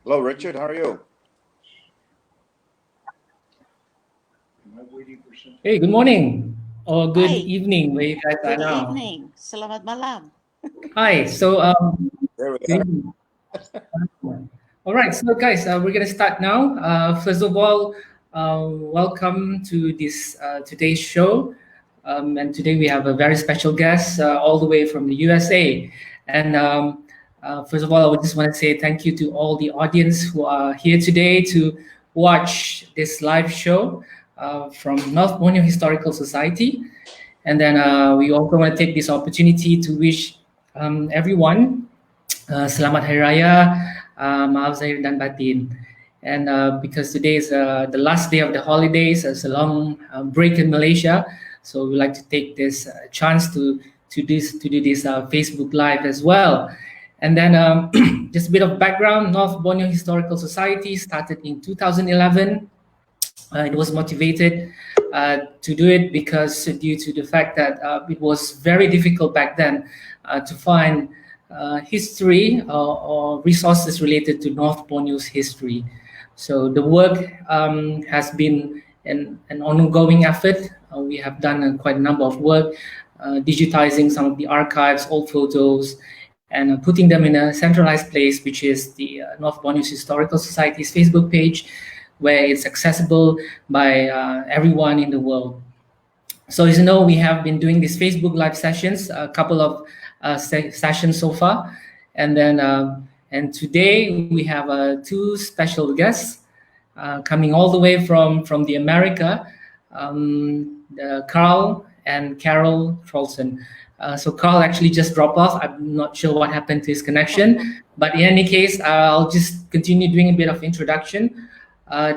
Hello, Richard. How are you? Hey, good morning or good Hi. evening where you guys are Good now. evening. Selamat malam. Hi. So, There we good are. evening. All right. So, guys, we're gonna start now. First of all, welcome to this today's show. And today we have a very special guest all the way from the USA. And first of all, I would just want to say thank you to all the audience who are here today to watch this live show from North Borneo Historical Society. And then we also want to take this opportunity to wish everyone Selamat Hari Raya, Maaf Zahir dan Batin. And because today is the last day of the holidays, it's a long break in Malaysia, so we like to take this chance to do this Facebook Live as well. And then just a bit of background: North Borneo Historical Society started in 2011. It was motivated to do it because due to the fact that it was very difficult back then to find history or resources related to North Borneo's history. So the work has been an ongoing effort. We have done quite a number of work, digitizing some of the archives, old photos, and putting them in a centralized place, which is the North Borneo Historical Society's Facebook page, where it's accessible by everyone in the world. So as you know, we have been doing these Facebook Live sessions, a couple of sessions so far, and then and today we have two special guests coming all the way from the America, Carl and Carol Traulsen. So Carl actually just dropped off. I'm not sure what happened to his connection, but in any case, I'll just continue doing a bit of introduction. The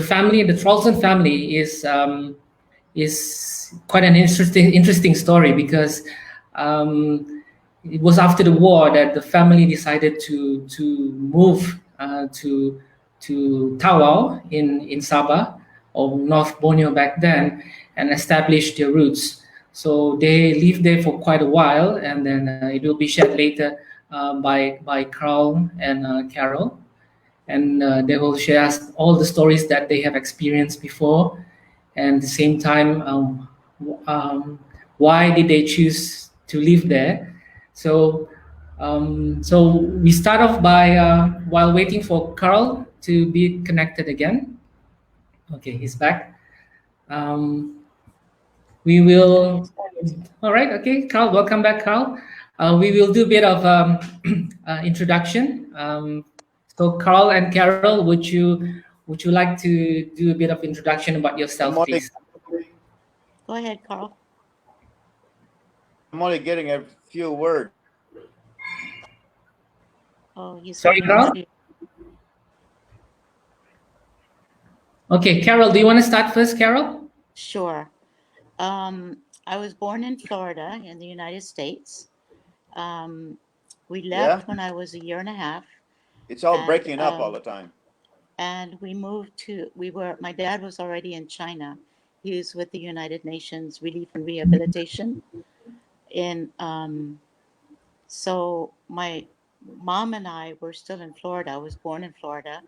family, the Traulsen family, is quite an interesting story because it was after the war that the family decided to move to Tawau in Sabah or North Borneo back then and establish their roots. So they lived there for quite a while, and then it will be shared later by Carl and Carol, and they will share us all the stories that they have experienced before, and at the same time, why did they choose to live there? So we start off by while waiting for Carl to be connected again. Okay, he's back. We will. All right. Okay, Carl, welcome back, Carl. We will do a bit of introduction. So, Carl and Carol, would you like to do a bit of introduction about yourself, please? Go ahead, Carl. I'm only getting a few words. Oh, you Sorry, Carl? Okay, Carol, do you want to start first, Carol? Sure. I was born in Florida in the United States. We left when I was 1.5 years. It's all breaking up all the time. And we moved my dad was already in China. He was with the United Nations Relief and Rehabilitation. So my mom and I were still in Florida. I was born in Florida,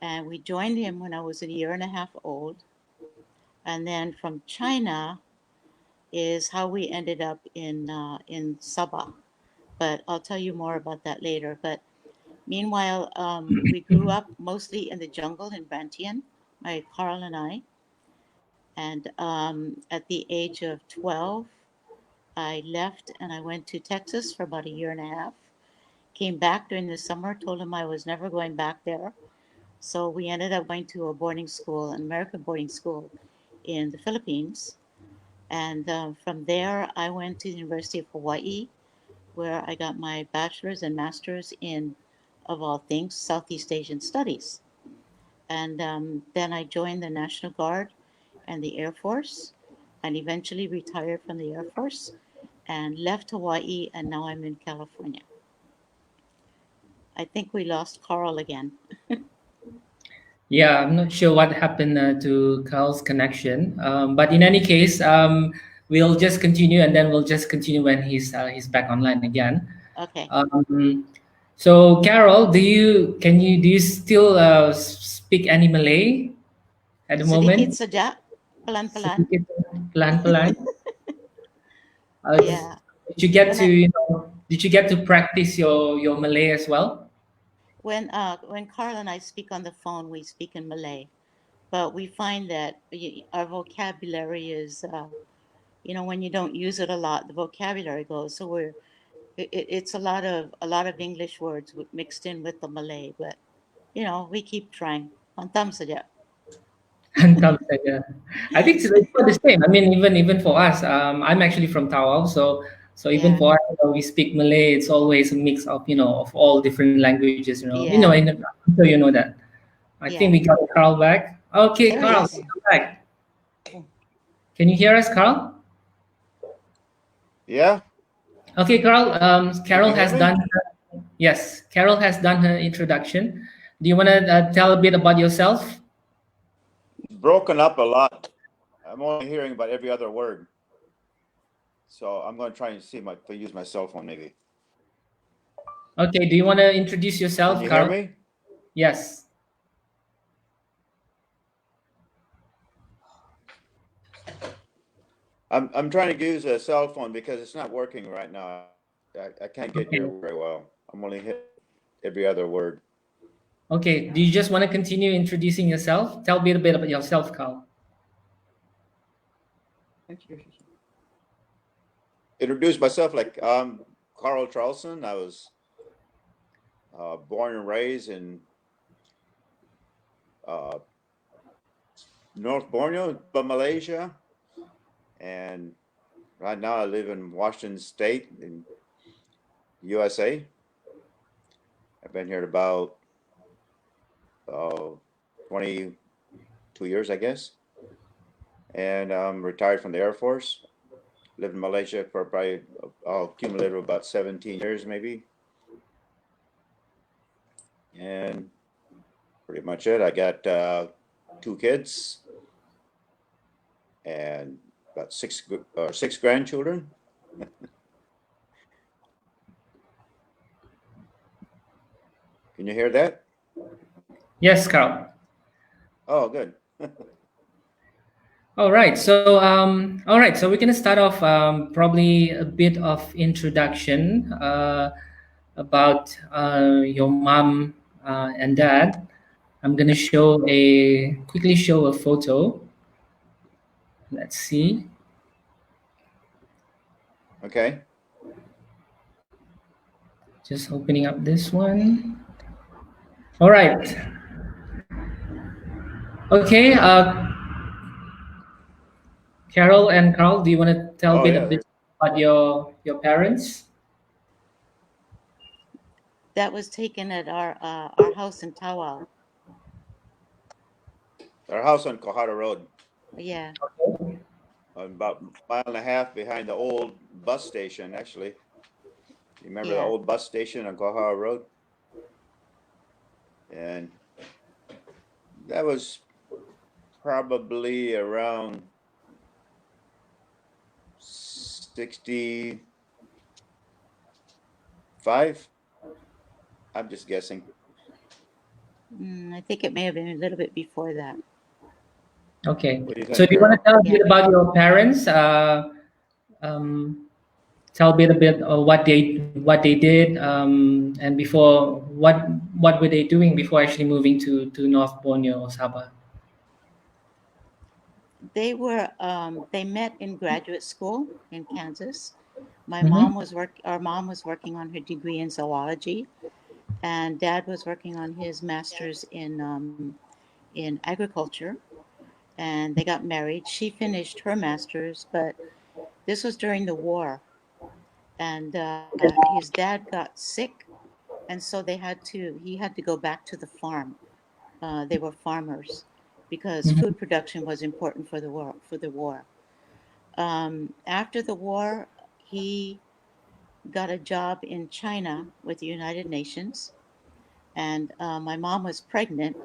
and we joined him when I was 1.5 years old. And then from China is how we ended up in Sabah. But I'll tell you more about that later. But meanwhile, we grew up mostly in the jungle in Bantian, my Carl and I. And at the age of 12, I left and I went to Texas for about 1.5 years. Came back during the summer, told him I was never going back there. So we ended up going to a boarding school, an American boarding school in the Philippines. And from there, I went to the University of Hawaii, where I got my bachelor's and master's in, of all things, Southeast Asian Studies. And then I joined the National Guard and the Air Force, and eventually retired from the Air Force and left Hawaii, and now I'm in California. I think we lost Carl again. Yeah, I'm not sure what happened to Carl's connection, but in any case, we'll just continue, and then we'll just continue when he's back online again. Okay. So, Carol, do you still speak any Malay at the Sedikit moment? saja, pelan-pelan. Sedikit pelan-pelan. Yeah. Did you get When to I did you get to practice your Malay as well? when Carl and I speak on the phone, we speak in Malay, but we find that our vocabulary is, when you don't use it a lot, the vocabulary goes. So it's a lot of English words mixed in with the Malay, but we keep trying. Antam saja. Hantam saja. I think it's not the same. I mean, even for us, I'm actually from Tawau, so even Yeah, for us, we speak Malay. It's always a mix of of all different languages. yeah, I'm sure you know that. I think yeah. we got Carl back. Okay, There he Carl, is. welcome back. Can you hear us, Carl? Yeah, Okay, Carl. can Carol you hear has me? done. Yes, Carol has done her introduction. Do you want to tell a bit about yourself? It's broken up a lot. I'm only hearing about every other word. So I'm going to try and see to use my cell phone maybe. Okay. Do you want to introduce Can yourself, you hear Carl? me? Yes. I'm trying to use a cell phone because it's not working right now. I can't get Okay. here very well. I'm only hit every other word. Okay. Do you just want to continue introducing yourself? Tell me a bit about yourself, Carl. Introduce myself like I'm Carl Traulsen. I was born and raised in uh, North Borneo, but Malaysia, and right now I live in Washington State in USA. I've been here about uh, 22 years, I guess, and I'm retired from the Air Force. Lived in Malaysia for probably cumulative about 17 years, maybe, and pretty much it. I got 2 kids and about six grandchildren. Can you hear that? Yes, Carl. Oh, good. All right. So we're gonna start off probably a bit of introduction about your mom and dad. I'm gonna quickly show a photo. Let's see. Okay. Just opening up this one. All right. Okay. Carol and Carl, do you want to tell Oh, a yeah. bit about your parents? That was taken at our house in Tawau. Our house on Kohara Road, Yeah, about a mile and a half behind the old bus station, actually. You remember the yeah. old bus station on Kohara Road? And that was probably around 65. I'm just guessing. I think it may have been a little bit before that. Okay. What do you So think, do you want to Carol? tell a Yeah. bit about your parents? Tell a bit of what they did, and before what were they doing before actually moving to North Borneo or Sabah? They met in graduate school in Kansas. Mm-hmm. Our mom was working on her degree in zoology, and dad was working on his master's in agriculture, and they got married. She finished her master's, but this was during the war, and his dad got sick, and so he had to go back to the farm. They were farmers because Mm-hmm. food production was important for the war. After the war, he got a job in China with the United Nations, and my mom was pregnant,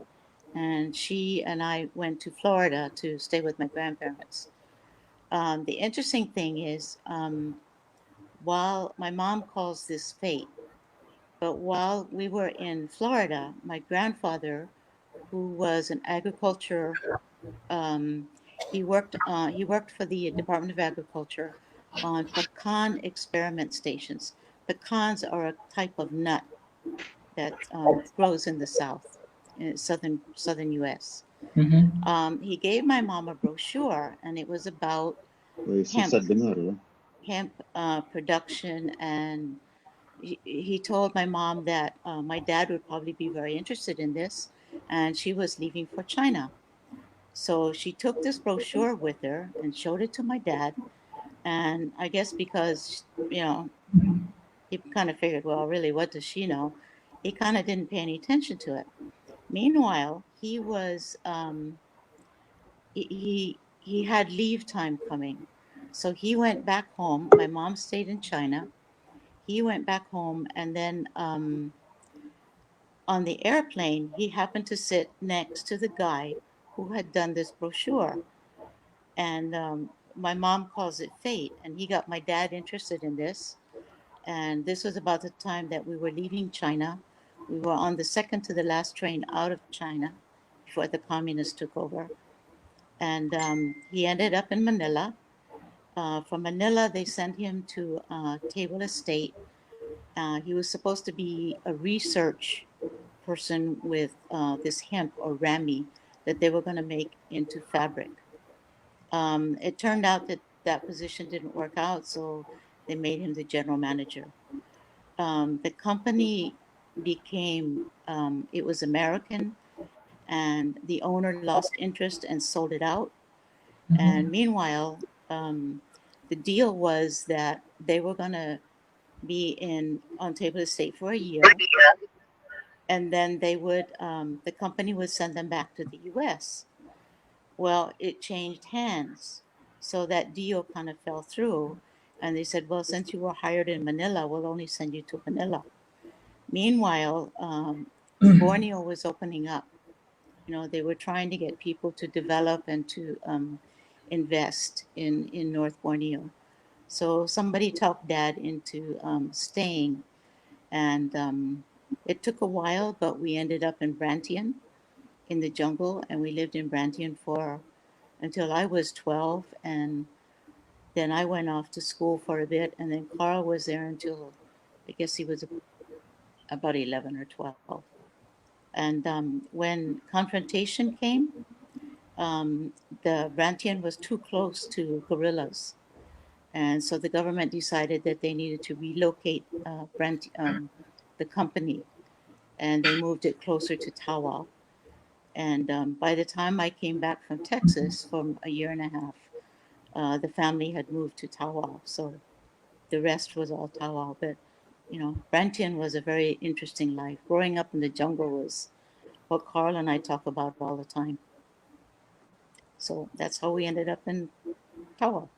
and she and I went to Florida to stay with my grandparents. The interesting thing is, while my mom calls this fate, But while we were in Florida, my grandfather, who was an agriculture, he worked for the Department of Agriculture on pecan experiment stations. Pecans are a type of nut that grows in the South, in southern U.S. Mm-hmm. He gave my mom a brochure, and it was about hemp Susah dengar ya. hemp production, and he told my mom that my dad would probably be very interested in this, and she was leaving for China. So she took this brochure with her and showed it to my dad. And I guess because, he kind of figured, well, really, what does she know? He kind of didn't pay any attention to it. Meanwhile, he was, he had leave time coming. So he went back home. My mom stayed in China. He went back home, and then on the airplane, he happened to sit next to the guy who had done this brochure. And my mom calls it fate. And he got my dad interested in this. And this was about the time that we were leaving China. We were on the second to the last train out of China before the communists took over. And he ended up in Manila. From Manila, they sent him to Table Estate. He was supposed to be a research person with this hemp or rami that they were going to make into fabric. It turned out that that position didn't work out, so they made him the general manager. The company became, it was American, and the owner lost interest and sold it out. Mm-hmm. And meanwhile, the deal was that they were going to be on Table Estate for a year, and then they would, the company would send them back to the U.S. Well, it changed hands, so that deal kind of fell through, and they said, well, since you were hired in Manila, we'll only send you to Manila. Meanwhile, Borneo was opening up. They were trying to get people to develop and to invest in North Borneo. So somebody talked Dad into staying, and it took a while, but we ended up in Brantian in the jungle, and we lived in Brantian until I was 12, and then I went off to school for a bit, and then Carl was there until I guess he was about 11 or 12. And when confrontation came, the Brantian was too close to guerrillas. And so the government decided that they needed to relocate the company, and they moved it closer to Tawau. And by the time I came back from Texas for a year and a half, the family had moved to Tawau. So the rest was all Tawau. But, Brantian was a very interesting life. Growing up in the jungle was what Carl and I talk about all the time. So that's how we ended up in Tawau.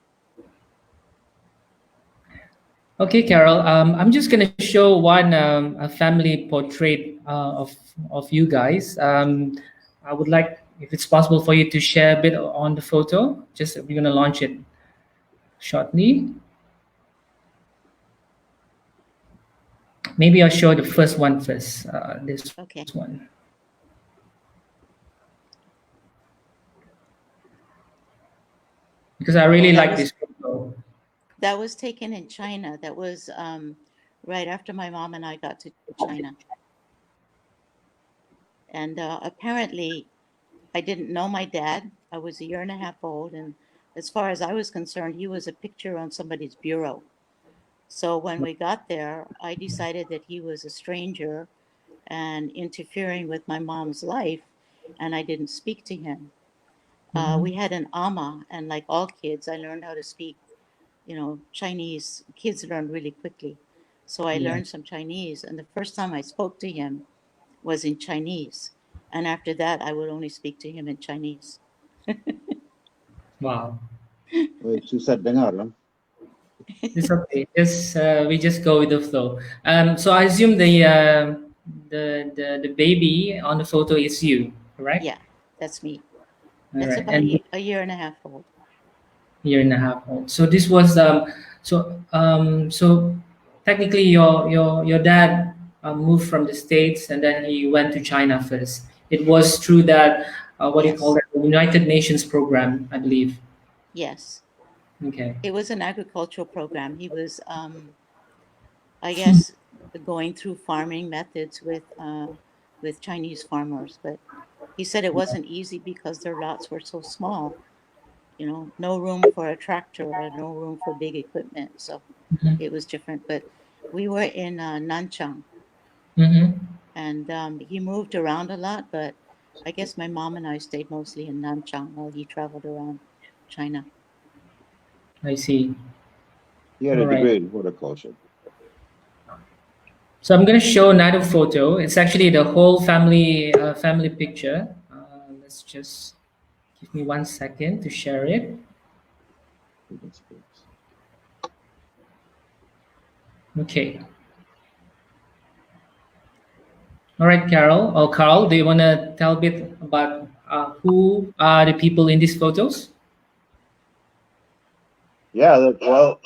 Okay, Carol. I'm just going to show one a family portrait of you guys. I would like, if it's possible, for you to share a bit on the photo. Just we're going to launch it shortly. Maybe I'll show the first one first. This Okay. one. Because I really like this photo. That was taken in China. That was right after my mom and I got to China. And apparently, I didn't know my dad. I was a year and a half old, and as far as I was concerned, he was a picture on somebody's bureau. So when we got there, I decided that he was a stranger and interfering with my mom's life, and I didn't speak to him. We had an ama, and like all kids, I learned how to speak, Chinese. Kids learn really quickly. So I learned some Chinese, and the first time I spoke to him was in Chinese. And after that, I would only speak to him in Chinese. Wow. Susah dengar lah. It's okay. We just go with the flow. So I assume the baby on the photo is you, correct? Yeah, that's me. All That's right. about And a year and a half old. year and a half old. So this was so technically your dad moved from the States, and then he went to China first. It was through that, what do you call Yes. that, the United Nations program, I believe. Yes. Okay. It was an agricultural program. He was, I guess, going through farming methods with Chinese farmers, but he said it wasn't easy because their lots were so small. You know, no room for a tractor or no room for big equipment. So Mhm. it was different. But we were in Nanchang, Mhm. and he moved around a lot. But I guess my mom and I stayed mostly in Nanchang while he traveled around China. I see. He had a All right. degree in horticulture. So I'm going to show another photo. It's actually the whole family picture. Let's just give me 1 second to share it. Okay. All right, Carol or Carl, do you want to tell a bit about who are the people in these photos? Yeah, well,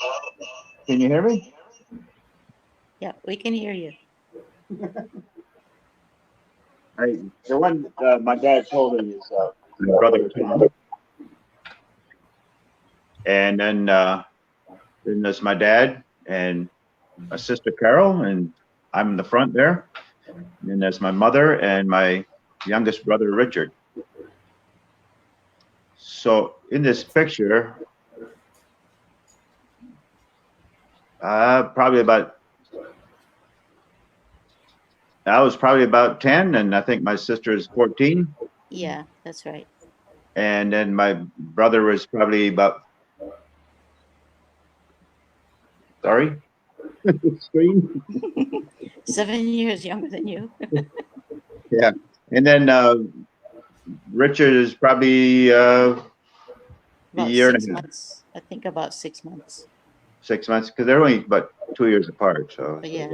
can you hear me? Yeah, we can hear you. The one my dad told me is my brother Tom. And then there's my dad and my sister Carol, and I'm in the front there. And then there's my mother and my youngest brother Richard. So in this picture, probably about I was probably about 10, and I think my sister is 14, Yeah, that's right. and then my brother was probably about. Sorry, screen. 7 years younger than you. Yeah, and then Richard is probably a About year and 6 a half, months. I think about 6 months. 6 months, because they're only about 2 years apart. So But yeah.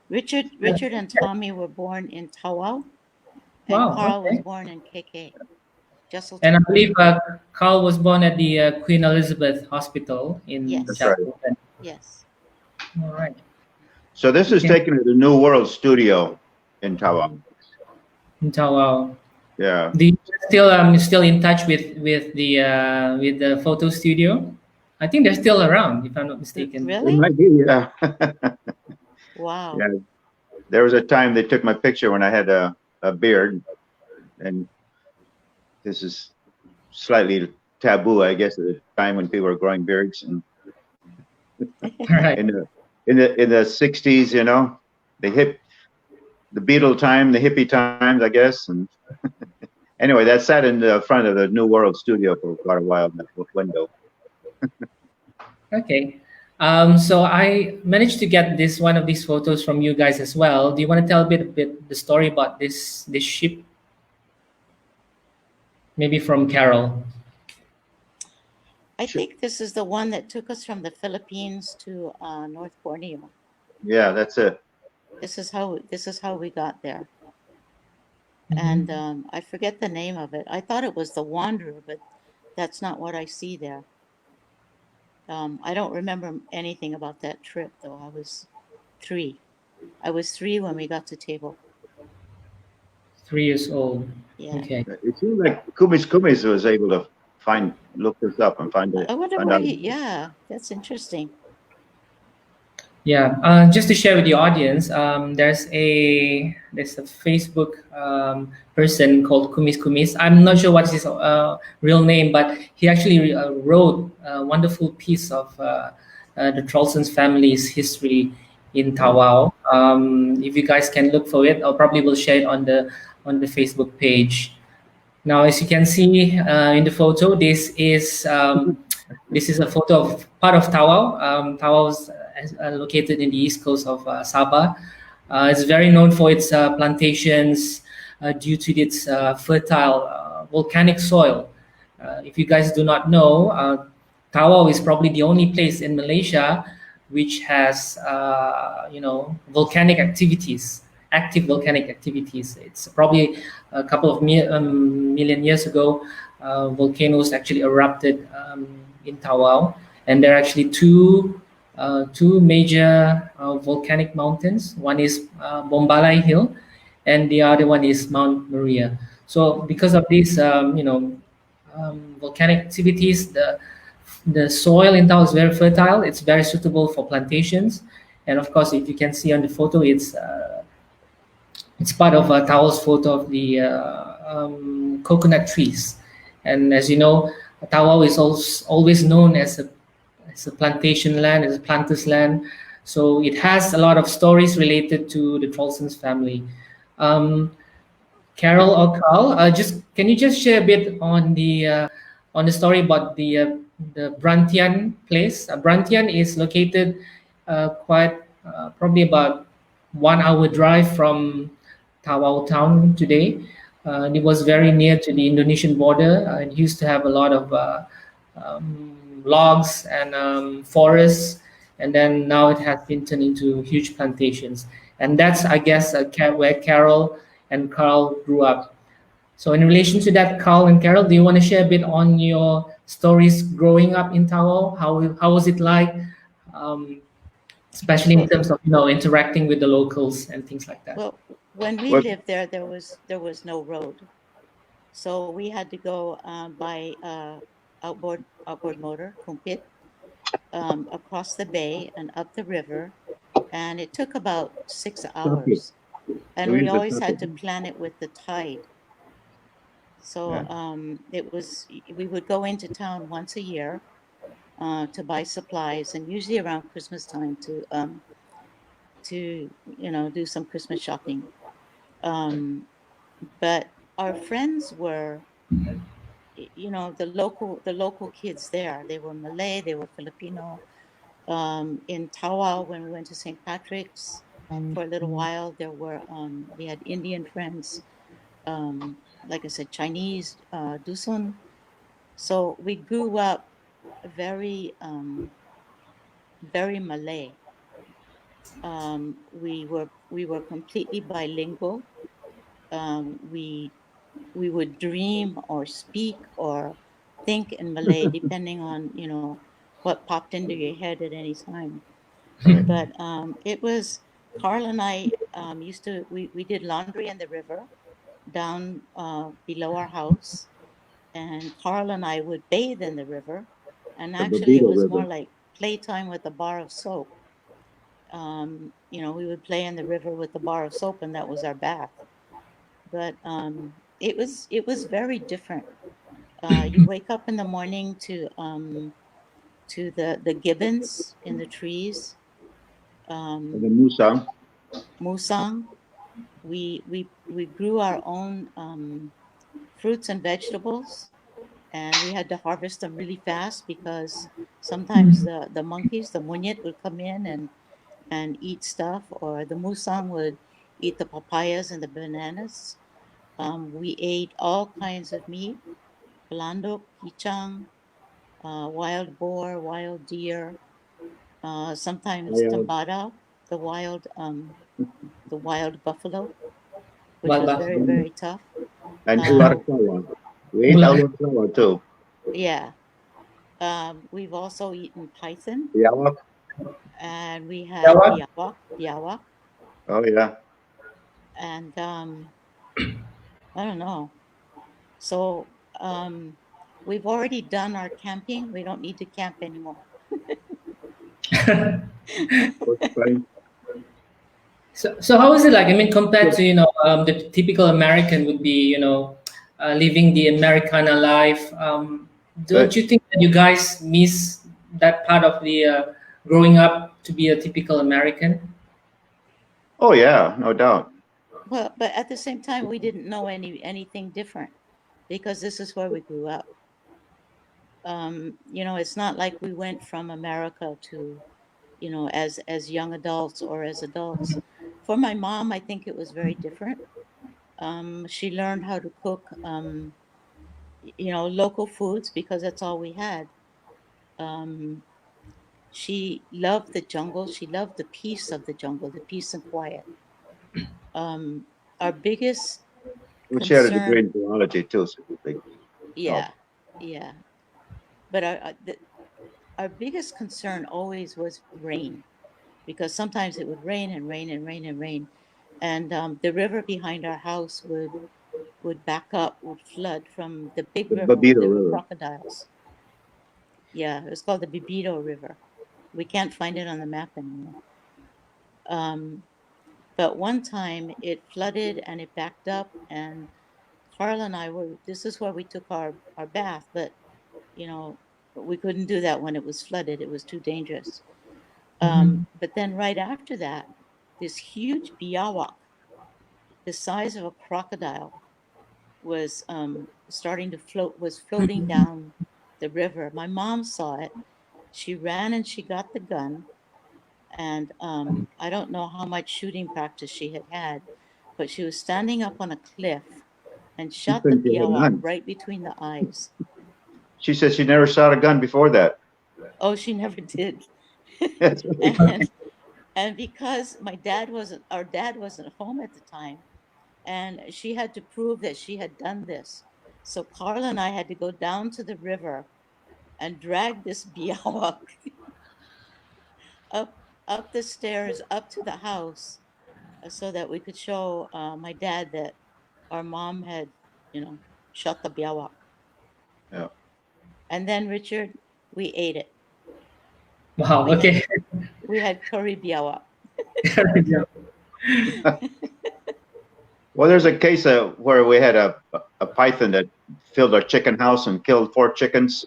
Richard and Tommy were born in Tawau, and Wow. Carl was Okay. born in KK. And I Jesselton. believe Carl was born at the Queen Elizabeth Hospital in Yes. That's right. Jesselton. Yes. All right. So this is Okay. taken at the New World Studio in Tawau. In Tawau. Yeah. Do you still in touch with the photo studio? I think they're still around, if I'm not mistaken. It Really? might be, yeah. Wow. Yeah. There was a time they took my picture when I had a beard, and this is slightly taboo, I guess, at the time when people were growing beards. And All right. in the 60s, you know, the Beatle time, the hippie times, I guess. And anyway, that sat in the front of the New World Studio for quite a while in that window. Okay. So I managed to get one of these photos from you guys as well. Do you want to tell a bit the story about this ship? Maybe from Carol. I think this is the one that took us from the Philippines to North Borneo. Yeah, that's it. This is how we got there. Mhm. And I forget the name of it. I thought it was the Wanderer, but that's not what I see there. I don't remember anything about that trip, though. I was 3. I was 3 when we got to Table. 3 years old. Yeah. Okay. It seems like Kumis was able to look this up and find it. I wonder find where out. yeah, that's interesting. Yeah, just to share with the audience, there's a Facebook person called Kumis. I'm not sure what's his real name, but he actually wrote a wonderful piece of the Traulsens family's history in Tawau. If you guys can look for it, I'll probably will share it on the Facebook page. Now, as you can see in the photo, this is a photo of part of Tawau. Tawau is located in the east coast of Sabah. It's very known for its plantations due to its fertile volcanic soil. If you guys do not know, Tawau is probably the only place in Malaysia which has volcanic activities, active volcanic activities. It's probably a couple of million years ago, volcanoes actually erupted in Tawau, and there are actually two two major volcanic mountains. One is Bombalai Hill, and the other one is Mount Maria. So because of these, volcanic activities, the soil in Tawau is very fertile. It's very suitable for plantations, and of course, if you can see on the photo, it's part of Tawau's photo of the coconut trees. And as you know, Tawau is always known as a plantation land, as a planter's land. So it has a lot of stories related to the Traulsens family. Um, Carol or Carl, just can you just share a bit on the story about the Brantian place? Brantian is located quite probably about 1 hour drive from Tawau town today. It was very near to the Indonesian border. It used to have a lot of logs and forests, and then now it has been turned into huge plantations. And that's, I guess, where Carol and Carl grew up. So, in relation to that, Carl and Carol, do you want to share a bit on your stories growing up in Tawau? How was it like, especially in terms of interacting with the locals and things like that? Well, when we lived there, there was no road, so we had to go by outboard motor, kumpit, across the bay and up the river, and it took about 6 hours. And we always had to plan it with the tide. So we would go into town once a year to buy supplies, and usually around Christmas time to do some Christmas shopping. But our friends were, the local kids there. They were Malay, they were Filipino. In Tawau, when we went to St. Patrick's for a little while, we had Indian friends. Like I said, Chinese, Dusun. So we grew up very, very Malay. We were completely bilingual. We would dream or speak or think in Malay, depending on what popped into your head at any time. But it was Carl and I we did laundry in the river down below our house, and Carl and I would bathe in the river, and actually it was more like playtime with a bar of soap. We would play in the river with a bar of soap, and that was our bath. But it was very different. You wake up in the morning to the gibbons in the trees. The musang. Musang. We grew our own fruits and vegetables, and we had to harvest them really fast because sometimes the monkeys, the munyet, would come in and eat stuff, or the musang would eat the papayas and the bananas. We ate all kinds of meat: belanduk, pichang, wild boar, wild deer, sometimes tambada, the wild buffalo, which was very, very tough. And ular Jawa. We ate ular Jawa too. Yeah. We've also eaten python. Biawak. And we had biawak. Oh yeah. And I don't know. So we've already done our camping. We don't need to camp anymore. So how is it like? I mean, compared to the typical American would be living the Americana life. Don't you think that you guys miss that part of the growing up to be a typical American? Oh yeah, no doubt. Well, but at the same time, we didn't know anything different because this is where we grew up. It's not like we went from America to, as young adults or as adults. For my mom, I think it was very different. She learned how to cook, local foods because that's all we had. She loved the jungle. She loved the peace of the jungle, the peace and quiet. Our biggest We share a degree in duality too. Yeah, yeah. But our biggest concern always was rain, because sometimes it would rain and rain and rain and rain, and the river behind our house would back up, would flood from the big The river where Babito there were River. crocodiles. Yeah, it was called the Bibito River. We can't find it on the map anymore. But one time it flooded and it backed up, and Carl and I were, this is where we took our bath, but you know, we couldn't do that when it was flooded. It was too dangerous. Mhm. But then right after that, this huge biawak, the size of a crocodile, was starting to float, was floating down the river. My mom saw it. She ran and she got the gun. And I don't know how much shooting practice she had had, but she was standing up on a cliff and She shot the couldn't get a biawak gun. right between the eyes. She said she never shot a gun before that. Oh, she never did. That's right. And because our dad wasn't home at the time, and she had to prove that she had done this. So Carl and I had to go down to the river and drag this biawak up up the stairs up to the house, so that we could show my dad that our mom had, you know, shot the biawak. Yeah. And then Richard, we ate it. Wow. We had Okay. we had curry biawak. Yeah. Well, there's a case where we had a python that filled our chicken house and killed 4 chickens.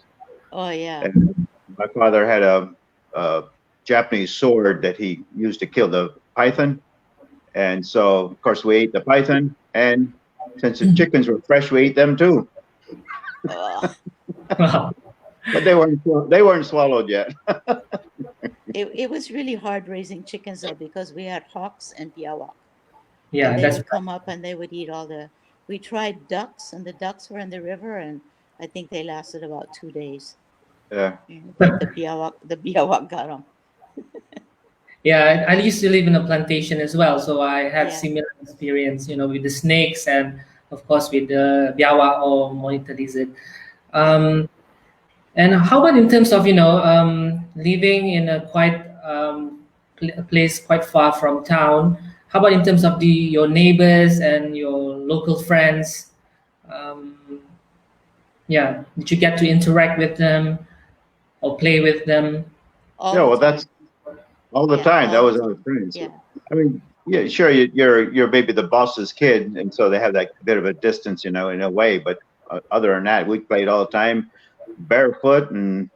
Oh yeah. And my father had a Japanese sword that he used to kill the python. And so, of course, we ate the python. And since the chickens were fresh, we ate them too. Wow. But they weren't swallowed yet. It was really hard raising chickens though, because we had hawks and biawak. Yeah, And they that's would come up and they would eat all the. We tried ducks, and the ducks were in the river, and I think they lasted about 2 days. Yeah. But the biawak got them. yeah. I used to live in a plantation as well, so I had Yeah. similar experience, with the snakes and of course with the biawa or monitor lizard. Um, and how about in terms of living in a quite a place quite far from town? How about in terms of your neighbors and your local friends? Um, yeah, did you get to interact with them or play with them? All Yeah, the well, time. that's all the Yeah, time. That all the was our time. friends. Yeah. I mean, yeah, sure, you're maybe the boss's kid, and so they have that bit of a distance, in a way. But other than that, we played all the time, barefoot, and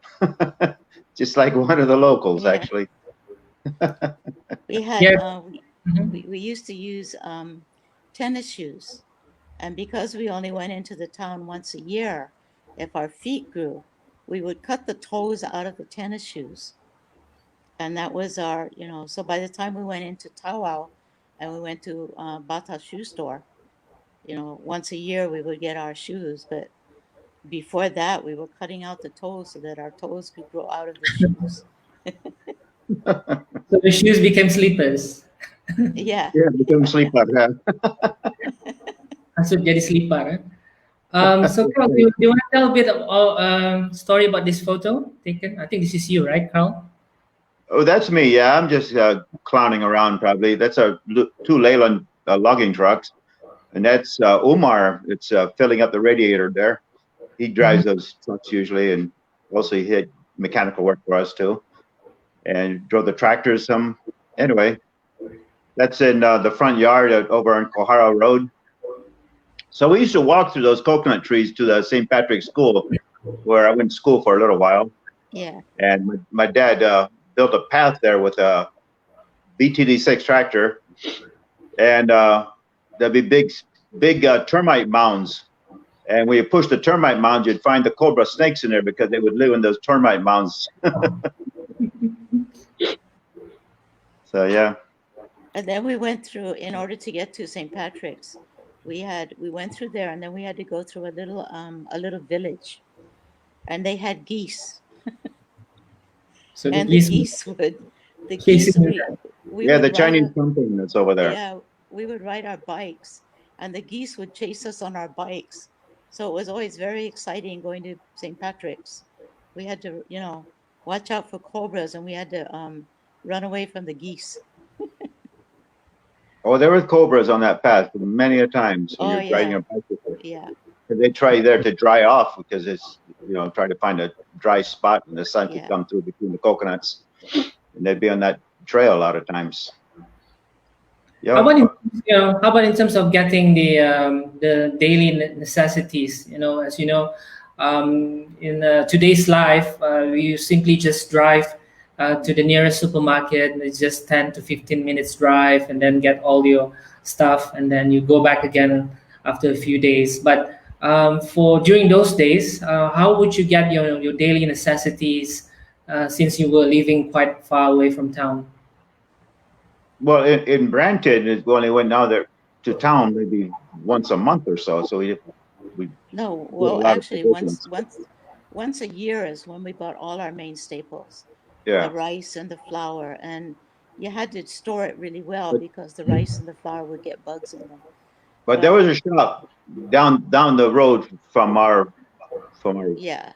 just like one of the locals, Yeah. actually. We had Yeah. we, Mhm. we we used to use tennis shoes, and because we only went into the town once a year, if our feet grew, we would cut the toes out of the tennis shoes, and that was our, So by the time we went into Tawau, and we went to Bata shoe store, once a year we would get our shoes, but before that we were cutting out the toes so that our toes could grow out of the shoes. So the shoes became slippers. Yeah. Yeah, become sleep out. Yeah. Masuk jadi slipper. So Carl, do you want to tell a bit of story about this photo taken? I think this is you, right, Carl? Oh, that's me. Yeah, I'm just clowning around. Probably that's two Leyland logging trucks, and that's Umar. It's filling up the radiator there. He drives those trucks usually, and also he did mechanical work for us too, and drove the tractors some. Anyway, that's in the front yard over on Kohara Road. So we used to walk through those coconut trees to the St. Patrick's School, where I went to school for a little while. Yeah. And my dad built a path there with a BTD6 tractor, and there'd be big termite mounds. And when you push the termite mounds, you'd find the cobra snakes in there because they would live in those termite mounds. So yeah. And then we went through, in order to get to St. Patrick's, we went through there, and then we had to go through a little village, and they had geese, So the and the geese geese would, the geese chasing you. we Yeah, would the ride Chinese company that's over there. yeah, we would ride our bikes, and the geese would chase us on our bikes. So it was always very exciting going to St. Patrick's. We had to, watch out for cobras, and we had to run away from the geese. Oh, there were cobras on that path many a times when Oh, you're riding yeah. a bicycle. Yeah, They try there to dry off because it's, try to find a dry spot and the sun Yeah. could come through between the coconuts. And they'd be on that trail a lot of times. Yeah. How about in terms of getting the daily necessities? As you know, in today's life, you simply just drive to the nearest supermarket. And it's just 10 to 15 minutes drive, and then get all your stuff, and then you go back again after a few days. But for during those days, how would you get your daily necessities since you were living quite far away from town? Well, in Brampton, we only went down there to town maybe once a month or so. So we no, did a well, lot of actually, provisions. once a year is when we bought all our main staples, the Yeah. rice and the flour, and you had to store it really well But- because the rice and the flour would get bugs in them. But there was a shop down the road from our Yeah,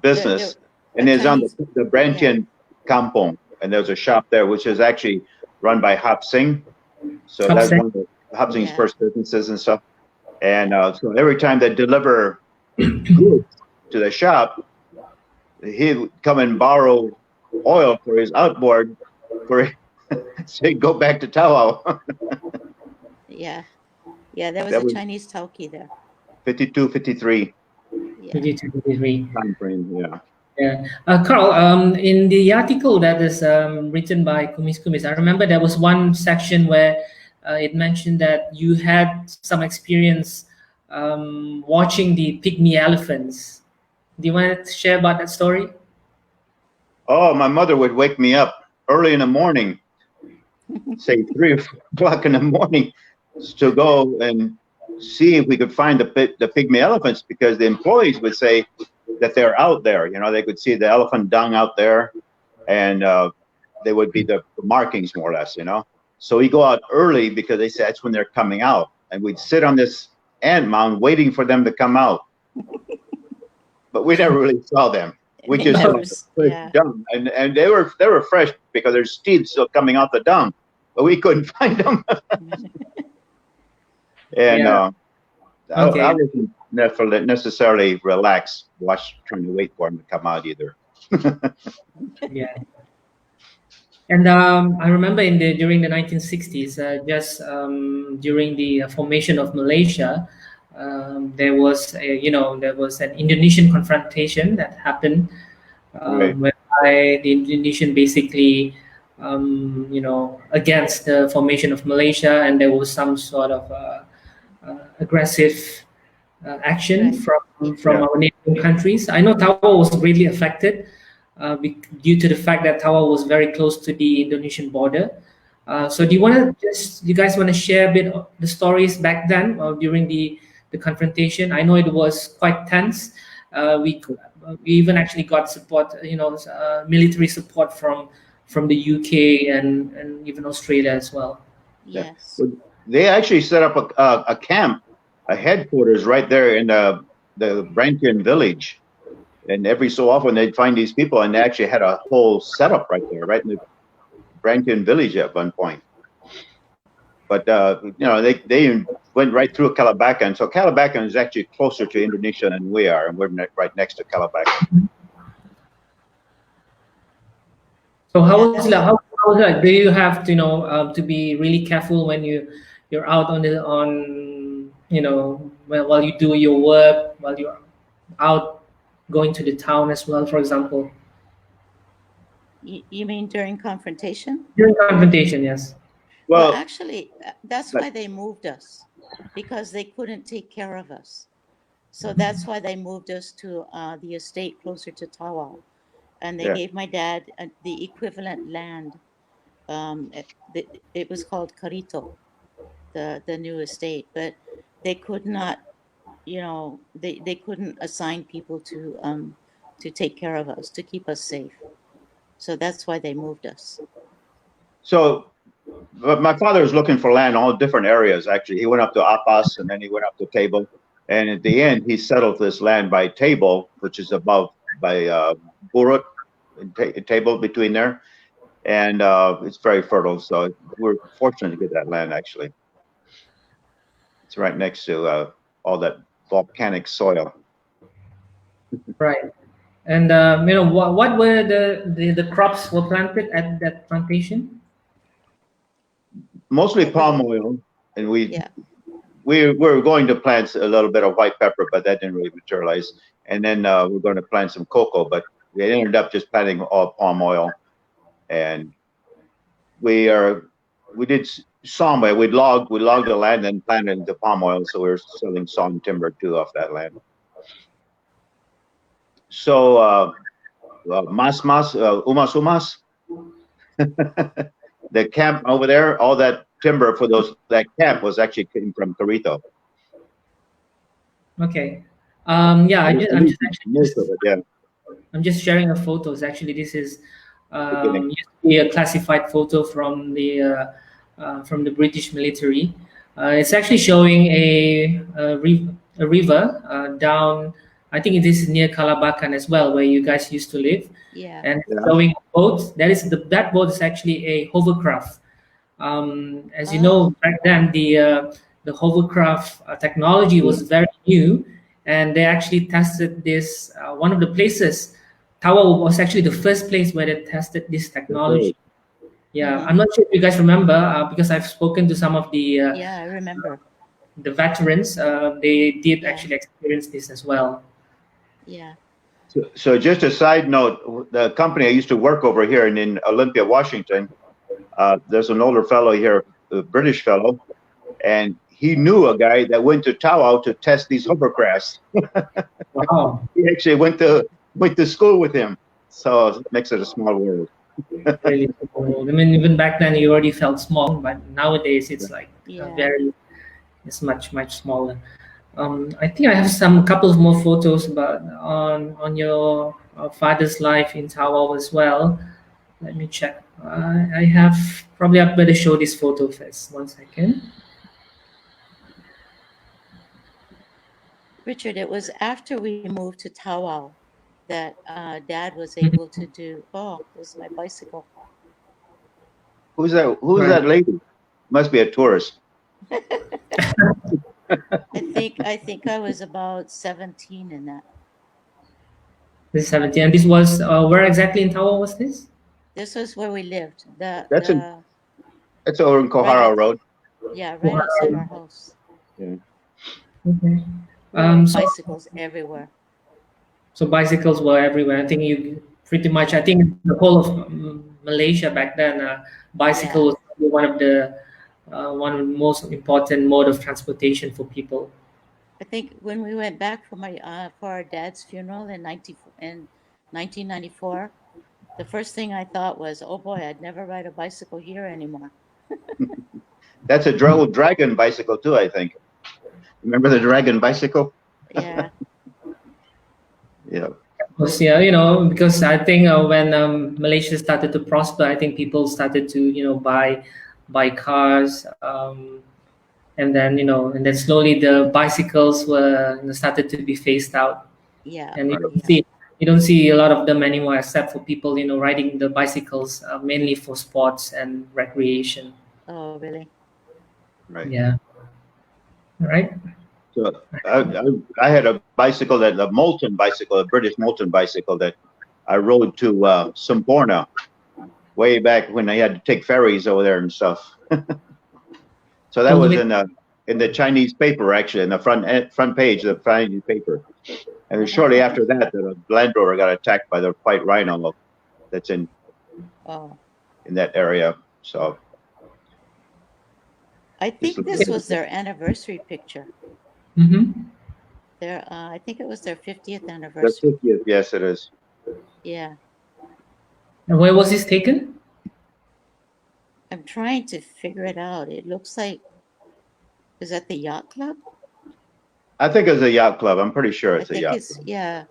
business, a and it's on Chinese- the Brampton Kampong, and there's a shop there which is actually run by Hap Singh. So Hap that's Singh. one of Hap Singh's Yeah. first businesses and stuff. And so every time they deliver goods to the shop, he would come and borrow oil for his outboard so he'd go back to Tawau. yeah, there was That a was- Chinese tauki there. 52, 53 Yeah. 52, time frame, yeah. Yeah, Carl. In the article that is written by Kumis, I remember there was one section where it mentioned that you had some experience watching the pygmy elephants. Do you want to share about that story? Oh, my mother would wake me up early in the morning, say 3 or 4 o'clock in the morning, to go and see if we could find the pygmy elephants, because the employees would say that they're out there. They could see the elephant dung out there, and they would be the markings more or less. So we go out early because they say that's when they're coming out, and we'd sit on this ant mound waiting for them to come out, but we never really saw them. We They just saw never the s- fresh yeah. dung, and they were fresh because there's teeth still coming out the dung, but we couldn't find them. And Yeah. I Okay. wasn't necessarily relaxed trying to wait for them to come out either. Yeah. And I remember during the 1960s, just during the formation of Malaysia, there was an Indonesian confrontation that happened, Right. whereby the Indonesian basically against the formation of Malaysia, and there was some sort of aggressive action Right. from Yeah. our neighboring countries. I know Tawau was greatly affected due to the fact that Tawau was very close to the Indonesian border. So do you guys want to share a bit of the stories back then during the confrontation? I know it was quite tense. We even actually got support, military support from the UK and even Australia as well. Yes. They actually set up a camp, a headquarters right there in the Brampton village. And every so often they'd find these people, and they actually had a whole setup right there, right in the Brampton village at one point. But they went right through Calabacan. So Calabacan is actually closer to Indonesia than we are, and we're right next to Calabacan. So how was that? Do you have to to be really careful when you're out while you do your work, while you're out going to the town as well, for example? You mean during confrontation? During confrontation, yes. Well, Well, actually, that's why they moved us, because they couldn't take care of us. So that's why they moved us to the estate closer to Tawau. And they Yeah. gave my dad the equivalent land. It was called Carito, the new estate, but they could not, they couldn't assign people to take care of us, to keep us safe. So that's why they moved us. but my father was looking for land in all different areas. Actually, he went up to Apas, and then he went up to Table, and at the end, he settled this land by Table, which is above by Burut, table between there, and it's very fertile. So we're fortunate to get that land. Actually, it's right next to all that volcanic soil. Right. And what were the crops were planted at that plantation? Mostly palm oil, and Yeah. we were going to plant a little bit of white pepper, but that didn't really materialize. And then we're going to plant some cocoa, but we ended up just planting all palm oil. And we did sawmill. We logged the land and planted into palm oil, so we're selling sawn timber too off that land. So umas, the camp over there, all that timber for that camp was actually came from Carrito. Okay. Yeah, I'm just sharing the photos. Actually, this is used to be a classified photo from the British military. It's actually showing a river down. I think it is near Calabacan as well, where you guys used to live. Yeah. And showing a boat. That boat is actually a hovercraft. As you know, back then the hovercraft technology was very new, and they actually tested this. One of the places, Tawau was actually the first place where they tested this technology. Yeah, I'm not sure if you guys remember because I've spoken to some of the yeah, I remember the veterans. They did actually experience this as well. Yeah. So just a side note, the company I used to work over here in Olympia, Washington, there's an older fellow here, a British fellow, and he knew a guy that went to Tawau to test these hovercrafts. Wow. He actually went to school with him. So it makes it a small world. Really cool. I mean, even back then you already felt small, but nowadays it's like it's much smaller. I think I have some couple of more photos about on your father's life in Tawau as well. Let me check. I have probably I better show this photo first. 1 second. Richard, it was after we moved to Tawau that Dad was able to do. Oh, this is my bicycle. Who's that? Who's that lady? Must be a tourist. I think I was about 17 in that. This is 17, and this was where exactly in Tawau was this? This was where we lived. That's over in Kohara Road. Yeah, right outside our house. Yeah. Okay. Bicycles everywhere. So bicycles were everywhere. I think you pretty much. I think the whole of Malaysia back then, bicycle was one of the most important mode of transportation for people. I think when we went back for our dad's funeral in 1994, the first thing I thought was, "Oh boy, I'd never ride a bicycle here anymore." That's a dragon bicycle too, I think. Remember the dragon bicycle? Yeah. Yeah. Yeah, because I think when Malaysia started to prosper, I think people started to buy cars, and then and then slowly the bicycles were started to be phased out. Yeah. And you don't see a lot of them anymore, except for people riding the bicycles mainly for sports and recreation. Oh, really? Right. Yeah. All right. So I had a bicycle, a molten bicycle, a British molten bicycle that I rode to Semporna way back when I had to take ferries over there and stuff. So that was in the Chinese paper, actually, in the front page of the Chinese paper. And shortly after that, the Land Rover got attacked by the white rhino that's in that area. So I think this was their anniversary picture. Mm-hmm. I think it was their 50th anniversary. Their 50th, yes, it is. Yeah. And where was this taken? I'm trying to figure it out. It looks like, is that the yacht club? I think it was a yacht club. I'm pretty sure it's a yacht club. Yeah.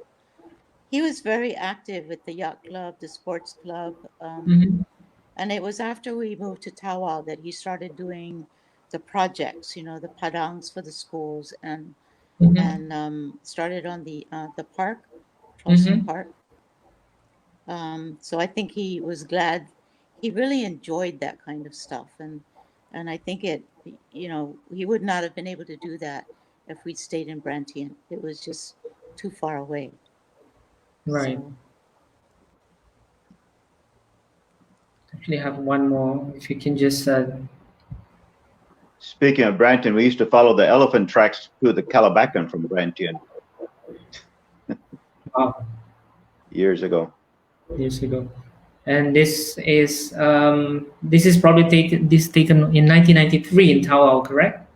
He was very active with the yacht club, the sports club. And it was after we moved to Tawau that he started doing the projects, the padangs for the schools, and started on the park, Traulsens Park. So I think he was glad. He really enjoyed that kind of stuff, and I think it, you know, he would not have been able to do that if we'd stayed in Brantien. It was just too far away. Right. So, Actually, have one more. If you can just. Speaking of Branton, we used to follow the elephant tracks to the Calabacan from Branton Wow, years ago. years ago. And this is probably taken in 1993 in Tawau, correct?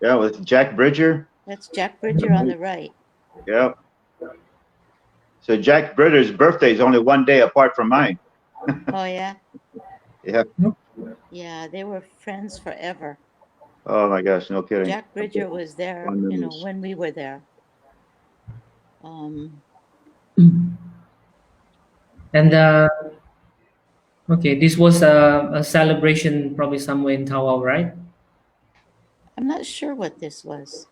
Yeah, with Jack Bridger. that's Jack Bridger on the right. Yeah. So Jack Bridger's birthday is only one day apart from mine. Oh yeah, Yeah. yeah, they were friends forever. Oh my gosh, no kidding. Jack Bridger was there, Fond you know, memories. when we were there. And okay, this was a celebration probably somewhere in Tawau, right? I'm not sure what this was.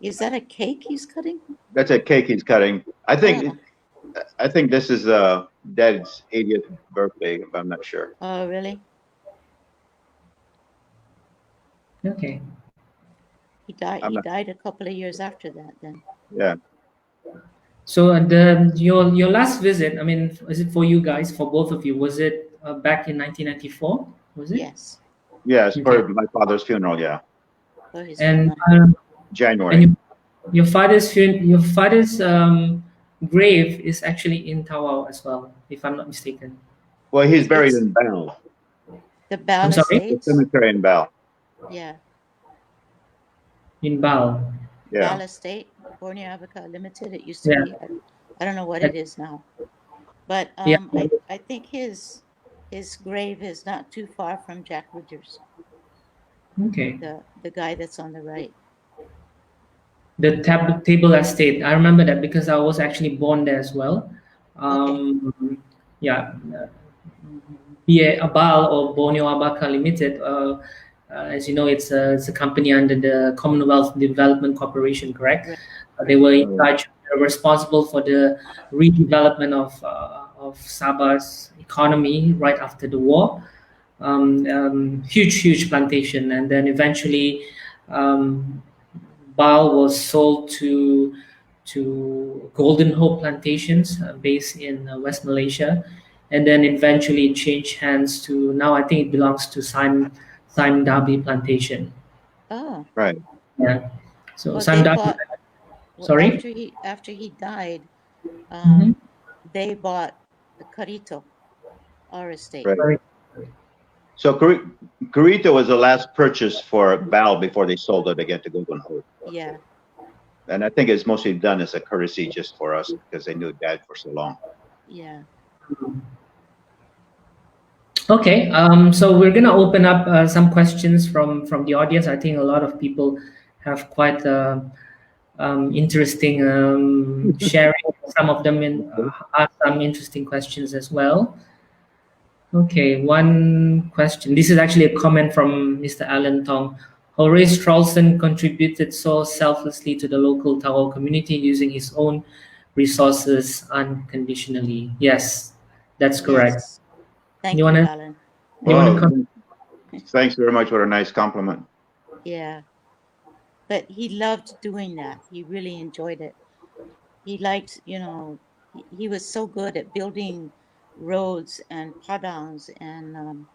Is that a cake he's cutting? That's a cake he's cutting. I think this is Dad's 80th birthday, but I'm not sure. Oh, really? Okay. He died. I'm He not- died a couple of years after that. Then. Yeah. So your last visit, I mean, is it for you guys, for both of you? Was it back in 1994? Was it? Yes. Yeah, it's for Okay. my father's funeral, yeah. For his And funeral. January. and your father's grave is actually in Tawau as well, if I'm not mistaken. Well, he's buried It's- in Bell, the Bal I'm sorry? the Estates. cemetery in Bell. Yeah. In Bal. Yeah. Bal Estate, Borneo Abaca Limited. It used to Yeah. be. I don't know what it is now. But Yeah. I think his grave is not too far from Jack Bridger's, Okay. the guy that's on the right. The Table Estate. I remember that because I was actually born there as well. Yeah. BA Abal or Borneo Abaca Limited. As you know, it's a company under the Commonwealth Development Corporation, correct? Right. They were in charge, responsible for the redevelopment of Sabah's economy right after the war. Huge plantation, and then eventually Bal was sold to Golden Hope Plantations based in West Malaysia, and then eventually it changed hands to, now I think it belongs to Simon Darby Plantation. Oh. Right. Yeah. So Well, Simon they Darby. bought. Sorry? After he died, Mhm. they bought the Carito, our estate. Right. So Carito was the last purchase for Bell before they sold it again to Golden Hope. Yeah. And I think it's mostly done as a courtesy just for us because they knew Dad for so long. Yeah. Okay, so we're gonna open up some questions from the audience. I think a lot of people have quite interesting sharing. Some of them ask some interesting questions as well. Okay, one question. This is actually a comment from Mr. Alan Tong. Horace Traulsen contributed so selflessly to the local Tawau community using his own resources unconditionally. Yes, that's correct. Yes. Thank You you, wanna- Alan. You wanna Well, thanks very much. What a nice compliment. Yeah. But he loved doing that. He really enjoyed it. He liked, you know, he was so good at building roads and padangs, and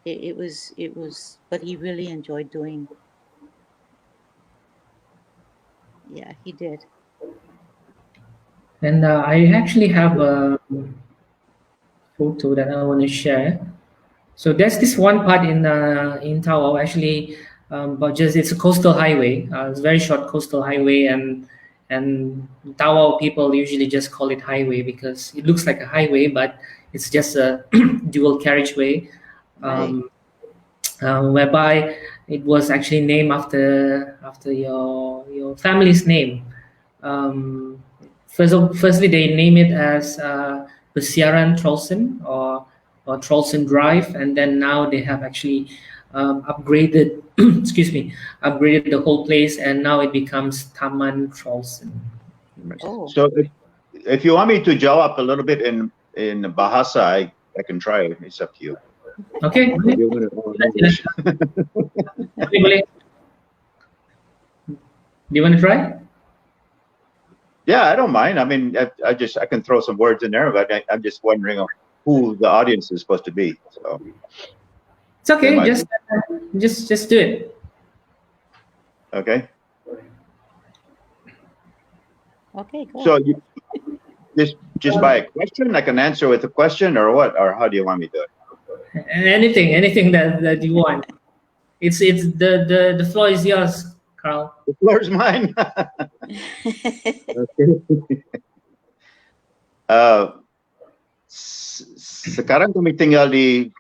it was, but he really enjoyed doing. Yeah, he did. And I actually have a photo that I want to share. So there's this one part in Tawau actually, but just it's a coastal highway. It's a very short coastal highway, and Tawau people usually just call it highway because it looks like a highway, but it's just a dual carriageway, whereby it was actually named after your family's name. Firstly, they name it as Besiaran Traulsen or Traulsen Drive, and then now they have actually upgraded upgraded the whole place, and now it becomes Taman Traulsen. Oh. So if you want me to jaw up a little bit in Bahasa, I can try. It's up to you. Okay. If you want to know English. Okay, boleh. Do you want to try? Yeah, I don't mind. I mean, I can throw some words in there, but I'm just wondering who the audience is supposed to be. So It's okay. might Just do it. okay. Okay, go. So you just by a question, I can answer with a question, or what, or how do you want me to do it? Anything that you want. It's the floor is yours, Carl. The floor's mine. Sekarang kami tinggal di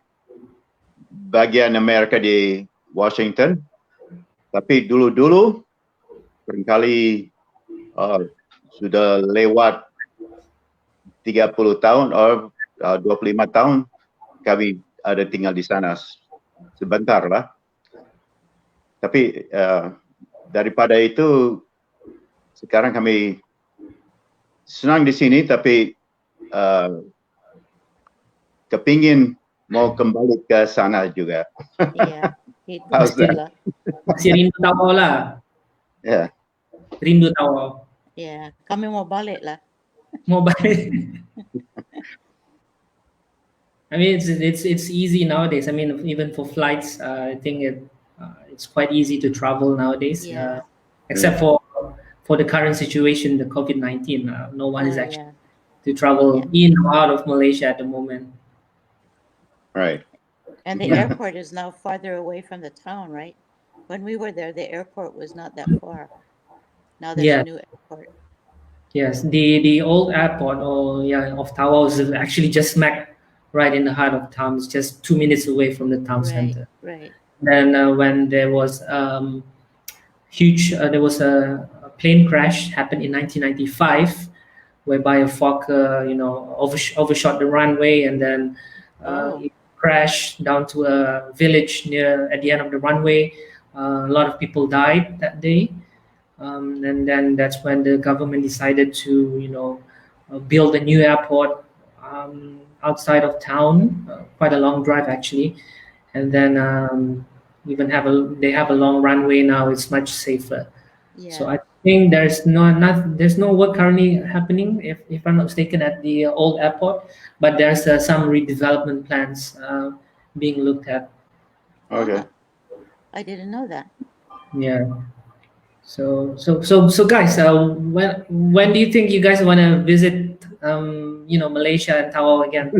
bagian Amerika di Washington, tapi dulu barangkali sudah lewat 30 tahun atau 25 tahun kami ada tinggal di sana sebentar lah. Tapi daripada itu sekarang kami senang di sini, tapi kepingin mau kembali ke sana juga. Iya, itu How's that? lah. Masih rindu Tawau lah. Yeah. Rindu Tawau. Iya, kami mau balik lah. Mau balik. I mean, it's easy nowadays. I mean, even for flights, I think it's quite easy to travel nowadays. Yeah. Except for the current situation, the COVID-19. No one is actually Yeah. to travel in or out of Malaysia at the moment. Right. And the airport is now farther away from the town, right? When we were there, the airport was not that far. Now there's Yeah. a new airport. Yes, the old airport of Tawau is actually just smack right in the heart of town. It's just 2 minutes away from the town center. Right. Then when there was there was a plane crash happened in 1995, whereby a Fokker overshot the runway, and then it crashed down to a village at the end of the runway. A lot of people died that day. And then that's when the government decided to, build a new airport outside of town, quite a long drive actually, and then they have a long runway now. It's much safer. Yeah. So I think there's no work currently happening, if I'm not mistaken, at the old airport, but there's some redevelopment plans being looked at. Okay. I didn't know that. Yeah. So guys, when do you think you guys want to visit, Malaysia and Tawau again?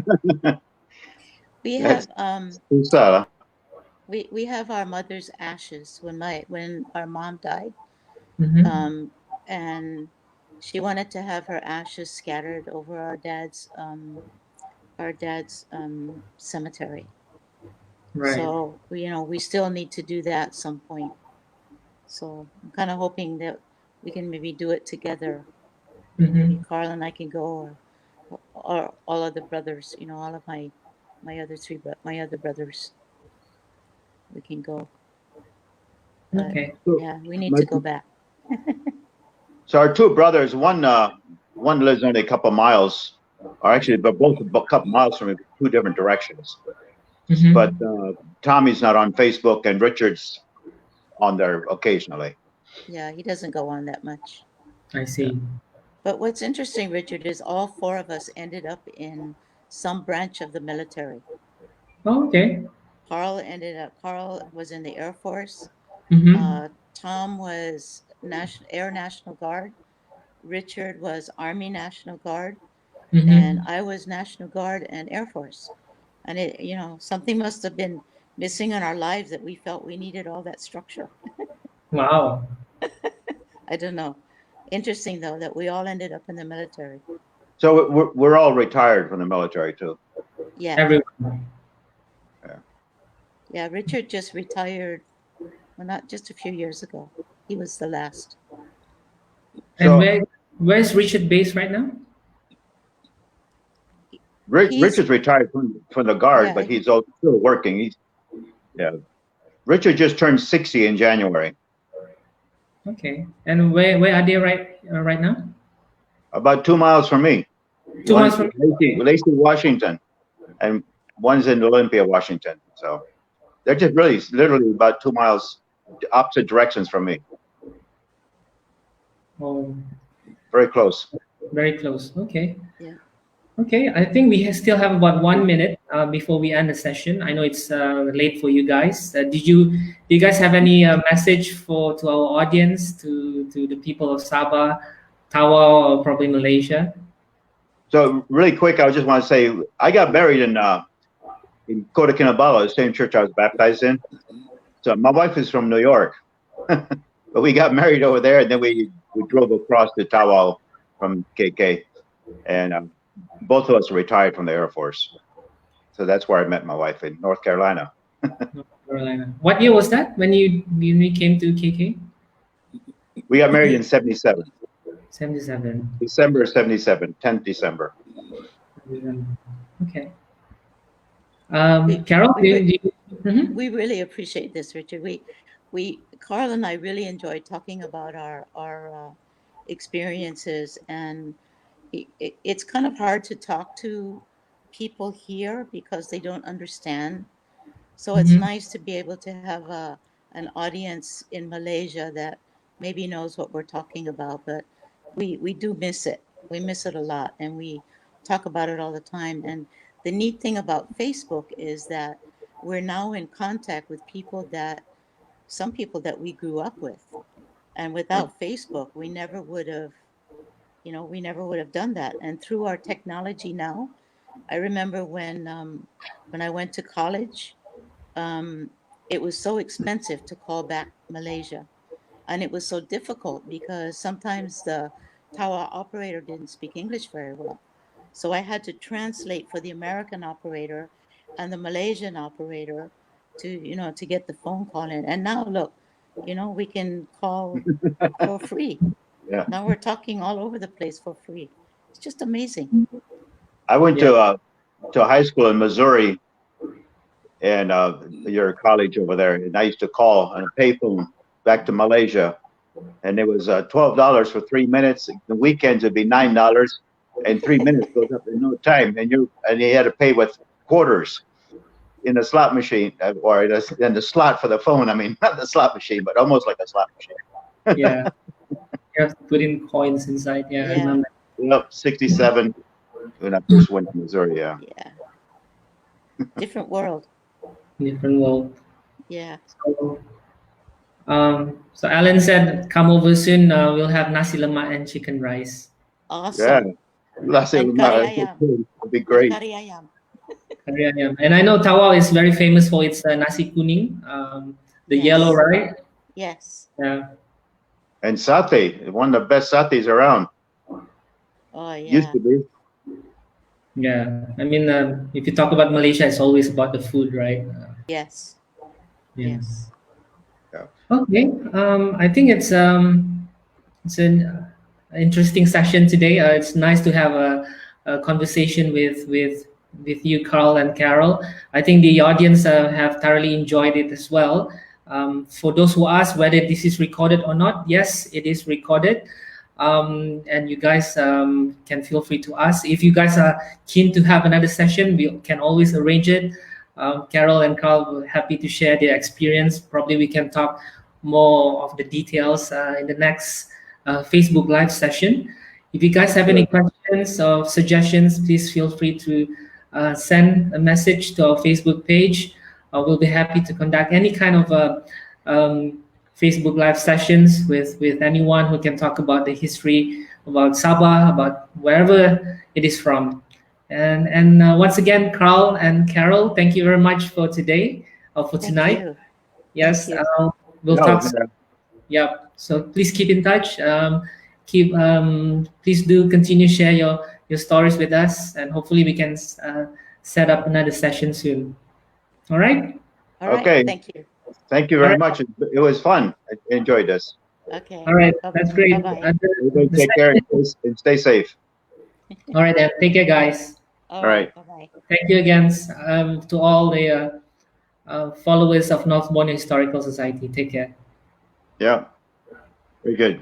We have Susah lah. we have our mother's ashes when our mom died. Mhm. And she wanted to have her ashes scattered over our dad's cemetery. Right. So we still need to do that at some point. So I'm kind of hoping that we can maybe do it together. Mhm. Carl and I can go, or all of the brothers. All of my other brothers. We can go. But, Okay. yeah, we need to go back. So our two brothers, one lives only a couple miles, or actually, but both a couple miles from me, two different directions. Mhm. But Tommy's not on Facebook, and Richard's on there occasionally. Yeah, he doesn't go on that much. I see. But what's interesting, Richard, is all four of us ended up in some branch of the military. Oh, okay. Carl was in the Air Force. Mhm. Tom was Air National Guard. Richard was Army National Guard. Mhm. And I was National Guard and Air Force. And something must have been missing in our lives that we felt we needed all that structure. Wow. I don't know. Interesting though that we all ended up in the military. So we're all retired from the military too. Yeah. Everyone. Yeah, Richard just retired, well, not just a few years ago. He was the last. And So- where's Richard based right now? Richard's retired from the guard, Yeah. but he's still working. Richard just turned 60 in January. Okay. And where are they right now? About 2 miles from me. 2 miles from Lacey, Washington, and one's in Olympia, Washington. So they're just really literally about 2 miles opposite directions from me. Oh, Very close. very close. Okay. Yeah. Okay, I think we still have about 1 minute before we end the session. I know it's late for you guys. Do you guys have any message to our audience, to the people of Sabah, Tawau, or probably Malaysia? So really quick, I just want to say I got married in Kota Kinabalu, the same church I was baptized in. So my wife is from New York, but we got married over there, and then we drove across to Tawau from KK, and both of us are retired from the Air Force. So that's where I met my wife, in North Carolina. North Carolina. What year was that when you came to KK? We got married in 77. 77. December 77, 10th December. Okay. Carol, Mhm. We really appreciate this, Richard. Carl and I really enjoyed talking about our experiences, and it's kind of hard to talk to people here because they don't understand. So it's Mhm. nice to be able to have an audience in Malaysia that maybe knows what we're talking about, but we do miss it. We miss it a lot, and we talk about it all the time. And the neat thing about Facebook is that we're now in contact with some people that we grew up with. And without Facebook, we never would have, we never would have done that. And through our technology now, I remember when I went to college, it was so expensive to call back Malaysia. And it was so difficult because sometimes the tower operator didn't speak English very well. So I had to translate for the American operator and the Malaysian operator to get the phone call in. And now look, we can call for free. Yeah. Now we're talking all over the place for free. It's just amazing. I went to high school in Missouri, and your college over there, and I used to call on a payphone back to Malaysia, and it was $12 for 3 minutes. The weekends it'd be $9, and 3 minutes goes up in no time, and you had to pay with quarters in the slot machine, or in the slot for the phone. I mean, not the slot machine, but almost like a slot machine. Yeah. You have to put in coins inside. Yeah, I Yeah. remember. Yep, 67 when I first went to Missouri. Yeah. Yeah. Different world. Different world. Yeah. So Alan said, "Come over soon. We'll have nasi lemak and chicken rice." Awesome. Yeah. Last thing And kari ayam. would be great. Kari ayam. Kari ayam. And I know Tawau is very famous for its nasi kuning, the Yes. yellow, right? Yes. Yeah. And satay, one of the best satays around. Oh, yeah. Used to be. Yeah. I mean, if you talk about Malaysia, it's always about the food, right? Yes. Yeah. Yes. Okay. I think it's an interesting session today. It's nice to have a conversation with you, Carl and Carol. I think the audience have thoroughly enjoyed it as well. For those who ask whether this is recorded or not, yes, it is recorded. And you guys can feel free to ask. If you guys are keen to have another session, we can always arrange it. Carol and Carl will happy to share their experience. Probably we can talk more of the details in the next Facebook Live session. If you guys have any questions or suggestions, please feel free to send a message to our Facebook page. We'll be happy to conduct any kind of Facebook Live sessions with anyone who can talk about the history, about Sabah, about wherever it is from. And once again, Carl and Carol, thank you very much for today, or for tonight. Thank you. Yes, Thank you. we'll talk. Yeah, so please keep in touch. Please do continue share your stories with us, and hopefully we can set up another session soon. All right. All right. Okay. Thank you. Thank you very much. It was fun. I enjoyed this. Okay. All right. Bye-bye. That's great. Bye-bye. Everybody take care and stay safe. All right, then. Take care, guys. All right. Bye-bye. Thank you again to all the followers of North Borneo Historical Society. Take care. Yeah. Very good.